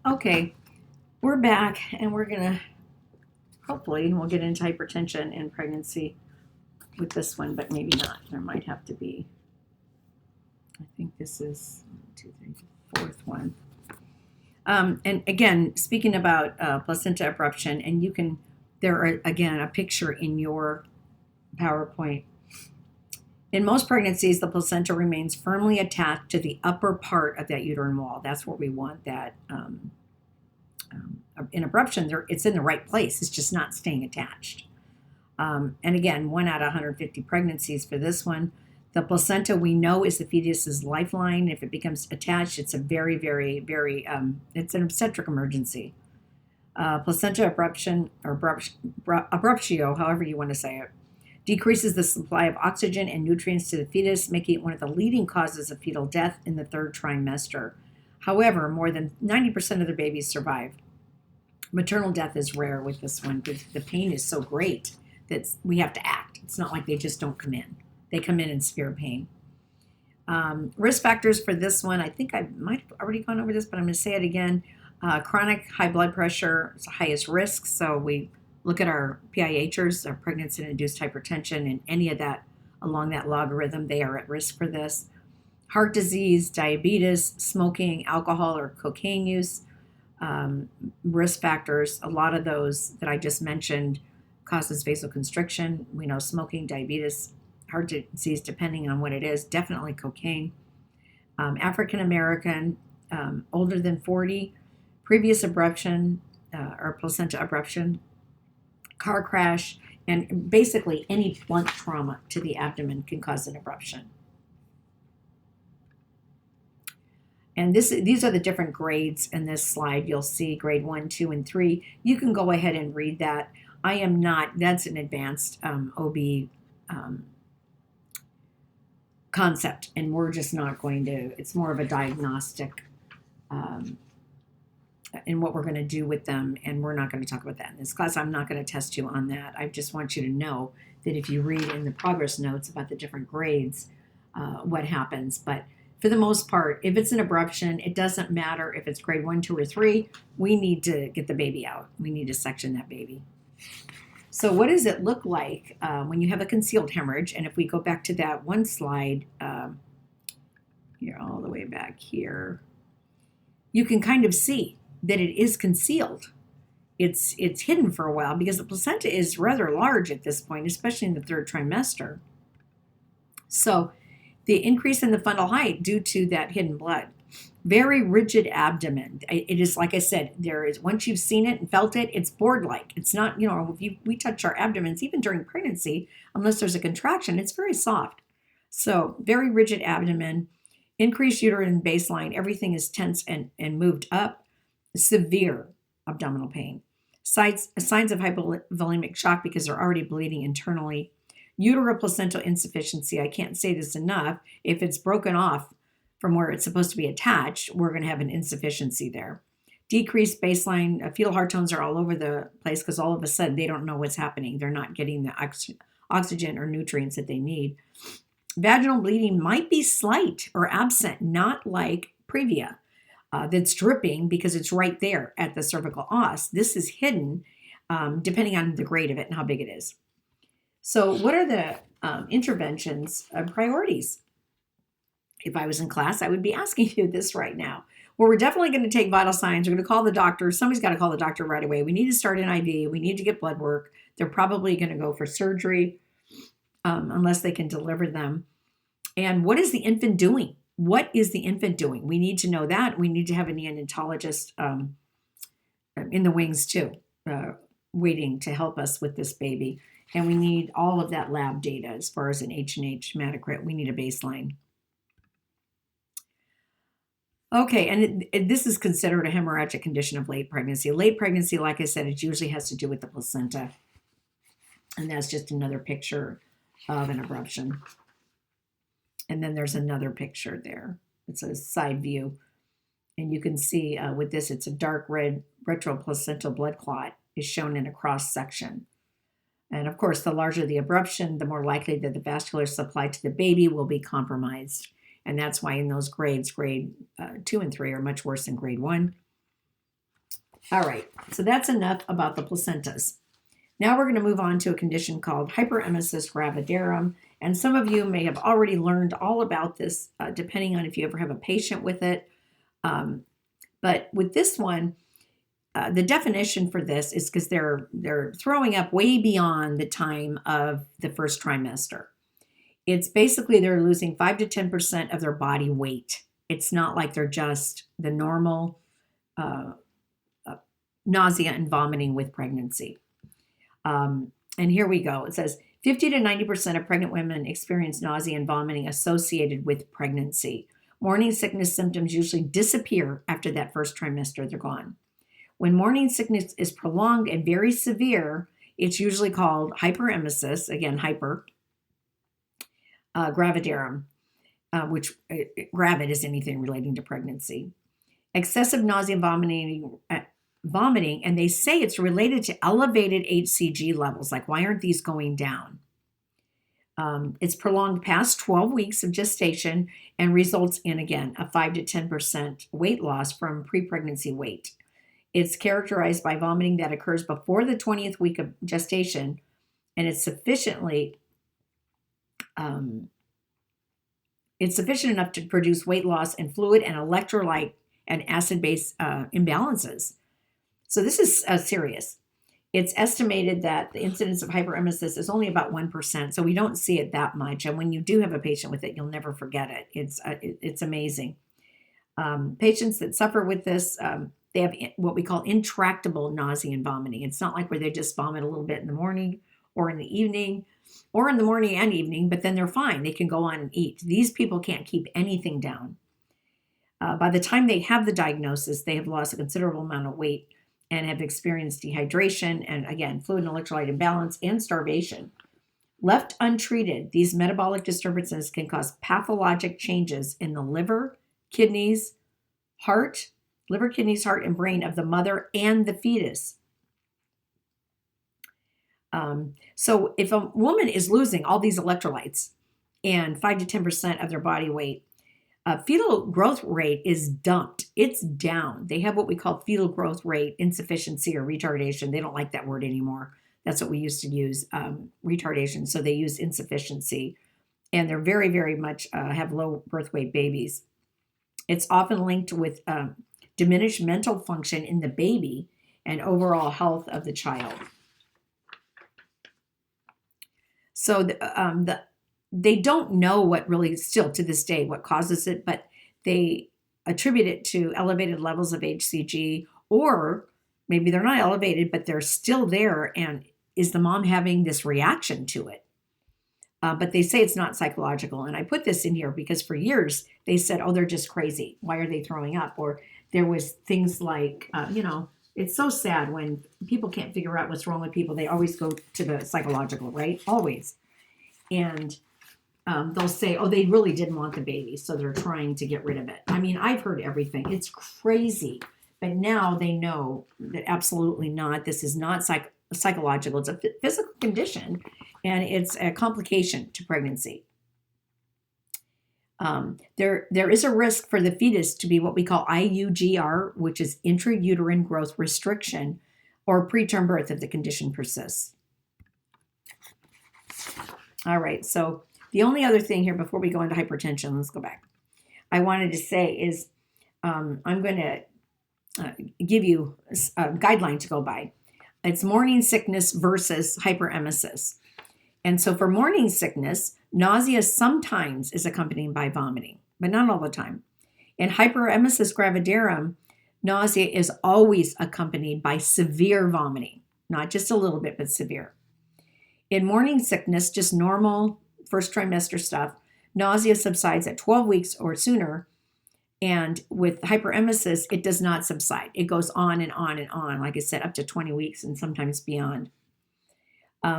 Okay, we're back and we're gonna hopefully we'll get into hypertension and pregnancy with this one, but maybe not. There might have to be. I think this is one, two, three, fourth one. And again, speaking about placenta abruption, and you can there are again a picture in your PowerPoint. In most pregnancies, the placenta remains firmly attached to the upper part of that uterine wall. That's where we want that. In abruption, it's in the right place. It's just not staying attached. And again, 1 out of 150 pregnancies for this one. The placenta we know is the fetus's lifeline. If it becomes attached, it's a very, very, very, it's an obstetric emergency. Placenta abruption or abruptio, however you want to say it, decreases the supply of oxygen and nutrients to the fetus, making it one of the leading causes of fetal death in the third trimester. However, more than 90% of the babies survive. Maternal death is rare with this one because the pain is so great that we have to act. It's not like they just don't come in. They come in severe pain. Risk factors for this one, I think I might have already gone over this, but I'm going to say it again. Chronic high blood pressure is the highest risk. So we look at our PIHers, our pregnancy-induced hypertension, and any of that along that logarithm, they are at risk for this. Heart disease, diabetes, smoking, alcohol or cocaine use, risk factors. A lot of those that I just mentioned causes vasoconstriction. We know smoking, diabetes, heart disease, depending on what it is, definitely cocaine. African American, older than 40, previous abruption or placenta abruption, car crash, and basically any blunt trauma to the abdomen can cause an abruption. And these are the different grades in this slide. You'll see grade 1, 2, and 3. You can go ahead and read that. I am not, that's an advanced OB concept, and we're just not going to, it's more of a diagnostic in what we're going to do with them, and we're not going to talk about that in this class. I'm not going to test you on that. I just want you to know that if you read in the progress notes about the different grades, what happens. But for the most part, if it's an abruption, it doesn't matter if it's grade 1, 2, or 3. We need to get the baby out. We need to section that baby. So what does it look like when you have a concealed hemorrhage? And if we go back to that one slide, here all the way back here, you can kind of see that it is concealed. It's hidden for a while because the placenta is rather large at this point, especially in the third trimester. So the increase in the fundal height due to that hidden blood. Very rigid abdomen. It is, like I said, there is, once you've seen it and felt it, it's board-like. It's not, if we touch our abdomens, even during pregnancy, unless there's a contraction, it's very soft. So very rigid abdomen, increased uterine baseline, everything is tense and moved up, severe abdominal pain. Signs of hypovolemic shock because they're already bleeding internally. Uteroplacental insufficiency, I can't say this enough, if it's broken off from where it's supposed to be attached, we're going to have an insufficiency there. Decreased baseline, fetal heart tones are all over the place because all of a sudden they don't know what's happening. They're not getting the oxygen or nutrients that they need. Vaginal bleeding might be slight or absent, not like previa that's dripping because it's right there at the cervical os. This is hidden depending on the grade of it and how big it is. So what are the interventions priorities? If I was in class, I would be asking you this right now. Well, we're definitely going to take vital signs. We're going to call the doctor. Somebody's got to call the doctor right away. We need to start an IV. We need to get blood work. They're probably going to go for surgery unless they can deliver them. And what is the infant doing? What is the infant doing? We need to know that. We need to have a neonatologist in the wings too, waiting to help us with this baby. And we need all of that lab data as far as an H&H hematocrit. We need a baseline. Okay, and this is considered a hemorrhagic condition of late pregnancy. Late pregnancy, like I said, it usually has to do with the placenta. And that's just another picture of an abruption. And then there's another picture there. It's a side view. And you can see with this, it's a dark red retroplacental blood clot is shown in a cross section. And of course, the larger the abruption, the more likely that the vascular supply to the baby will be compromised. And that's why in those grades, grade 2 and 3 are much worse than grade 1. All right, so that's enough about the placentas. Now we're going to move on to a condition called hyperemesis gravidarum. And some of you may have already learned all about this, depending on if you ever have a patient with it. But with this one, the definition for this is because they're throwing up way beyond the time of the first trimester. It's basically they're losing 5 to 10% of their body weight. It's not like they're just the normal nausea and vomiting with pregnancy. And here we go. It says 50 to 90% of pregnant women experience nausea and vomiting associated with pregnancy. Morning sickness symptoms usually disappear after that first trimester. They're gone. When morning sickness is prolonged and very severe, it's usually called hyperemesis, again, gravidarum, which gravid is anything relating to pregnancy. Excessive nausea and vomiting, and they say it's related to elevated HCG levels. Like, why aren't these going down? It's prolonged past 12 weeks of gestation and results in, again, a 5 to 10% weight loss from pre-pregnancy weight. It's characterized by vomiting that occurs before the 20th week of gestation, and it's sufficient enough to produce weight loss and fluid and electrolyte and acid-base imbalances. So this is serious. It's estimated that the incidence of hyperemesis is only about 1%, so we don't see it that much. And when you do have a patient with it, you'll never forget it. It's amazing. Patients that suffer with this, they have what we call intractable nausea and vomiting. It's not like where they just vomit a little bit in the morning or in the evening, or in the morning and evening, but then they're fine. They can go on and eat. These people can't keep anything down. By the time they have the diagnosis, they have lost a considerable amount of weight and have experienced dehydration and, again, fluid and electrolyte imbalance and starvation. Left untreated, these metabolic disturbances can cause pathologic changes in the liver, kidneys, heart, and brain of the mother and the fetus. So if a woman is losing all these electrolytes and 5 to 10% of their body weight, fetal growth rate is dumped. It's down. They have what we call fetal growth rate insufficiency or retardation. They don't like that word anymore. That's what we used to use, retardation. So they use insufficiency. And they're very, very much have low birth weight babies. It's often linked with diminished mental function in the baby and overall health of the child. So they don't know what really, still to this day, what causes it, but they attribute it to elevated levels of HCG, or maybe they're not elevated, but they're still there. And is the mom having this reaction to it? But they say it's not psychological. And I put this in here because for years they said, oh, they're just crazy. Why are they throwing up? Or there was things like, it's so sad when people can't figure out what's wrong with people. They always go to the psychological, right? Always. And they'll say, oh, they really didn't want the baby, so they're trying to get rid of it. I mean, I've heard everything. It's crazy. But now they know that absolutely not. This is not psychological. It's a physical condition, and it's a complication to pregnancy. There is a risk for the fetus to be what we call IUGR, which is intrauterine growth restriction, or preterm birth if the condition persists. All right, so the only other thing here before we go into hypertension, let's go back, I wanted to say is I'm going to give you a guideline to go by. It's morning sickness versus hyperemesis. And so for morning sickness, nausea sometimes is accompanied by vomiting, but not all the time. In hyperemesis gravidarum, nausea is always accompanied by severe vomiting, not just a little bit, but severe. In morning sickness, just normal first trimester stuff, nausea subsides at 12 weeks or sooner. And with hyperemesis, it does not subside. It goes on and on and on, like I said, up to 20 weeks and sometimes beyond.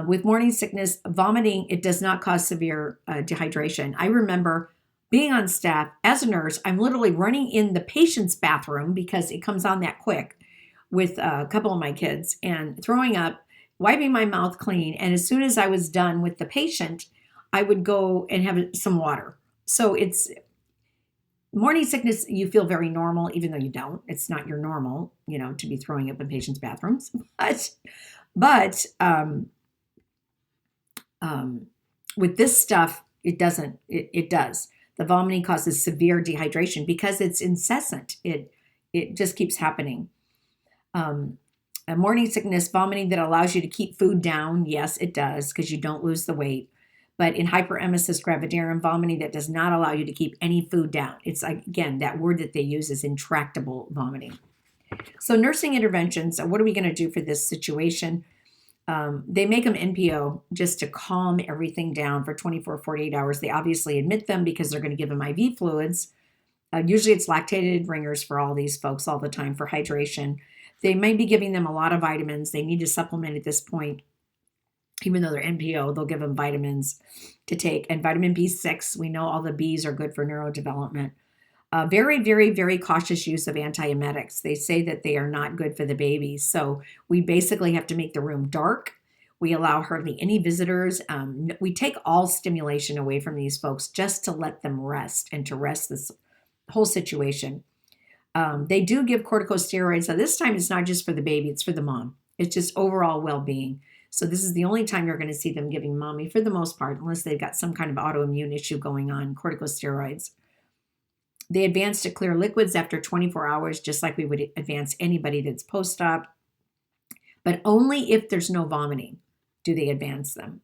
With morning sickness, vomiting, it does not cause severe dehydration. I remember being on staff as a nurse, I'm literally running in the patient's bathroom because it comes on that quick with a couple of my kids and throwing up, wiping my mouth clean. And as soon as I was done with the patient, I would go and have some water. So Morning sickness, you feel very normal, even though you don't. It's not your normal, to be throwing up in patients' bathrooms. But um, with this stuff, it doesn't. It does. The vomiting causes severe dehydration because it's incessant. It just keeps happening. Um, a morning sickness, vomiting that allows you to keep food down. Yes, it does, because you don't lose the weight. But in hyperemesis gravidarum, vomiting that does not allow you to keep any food down. It's like, again, that word that they use is intractable vomiting. So nursing interventions, what are we going to do for this situation? They make them NPO just to calm everything down for 24, 48 hours. They obviously admit them because they're going to give them IV fluids. Usually it's lactated ringers for all these folks all the time for hydration. They may be giving them a lot of vitamins. They need to supplement at this point. Even though they're NPO, they'll give them vitamins to take. And vitamin B6, we know all the Bs are good for neurodevelopment. Very, very, very cautious use of antiemetics. They say that they are not good for the babies. So we basically have to make the room dark. We allow hardly any visitors. We take all stimulation away from these folks just to let them rest and to rest this whole situation. They do give corticosteroids. Now, this time it's not just for the baby, it's for the mom. It's just overall well-being. So this is the only time you're going to see them giving mommy, for the most part, unless they've got some kind of autoimmune issue going on, corticosteroids. They advance to clear liquids after 24 hours, just like we would advance anybody that's post-op. But only if there's no vomiting do they advance them.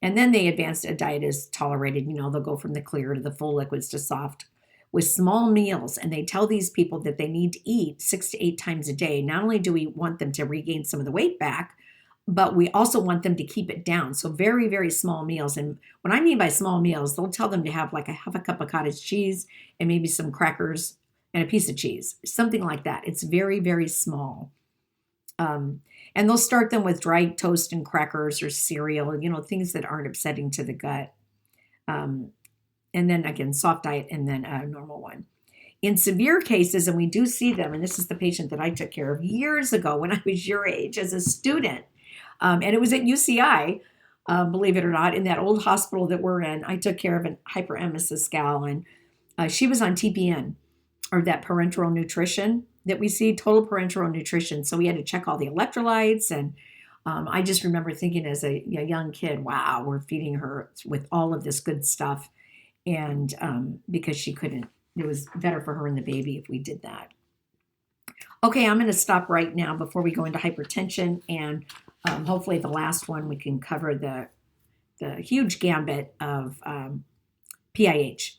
And then they advance a diet is tolerated. They'll go from the clear to the full liquids to soft with small meals. And they tell these people that they need to eat 6 to 8 times a day. Not only do we want them to regain some of the weight back, but we also want them to keep it down. So very, very small meals. And what I mean by small meals, they'll tell them to have like half a cup of cottage cheese and maybe some crackers and a piece of cheese, something like that. It's very, very small. And they'll start them with dry toast and crackers or cereal, things that aren't upsetting to the gut. And then again, soft diet and then a normal one. In severe cases, and we do see them, and this is the patient that I took care of years ago when I was your age as a student. And it was at UCI, believe it or not, in that old hospital that we're in. I took care of a hyperemesis gal, and she was on TPN, or that parenteral nutrition that we see, total parenteral nutrition. So we had to check all the electrolytes. And I just remember thinking as a young kid, wow, we're feeding her with all of this good stuff. And because she couldn't, it was better for her and the baby if we did that. Okay, I'm going to stop right now before we go into hypertension. And hopefully the last one, we can cover the huge gambit of PIH.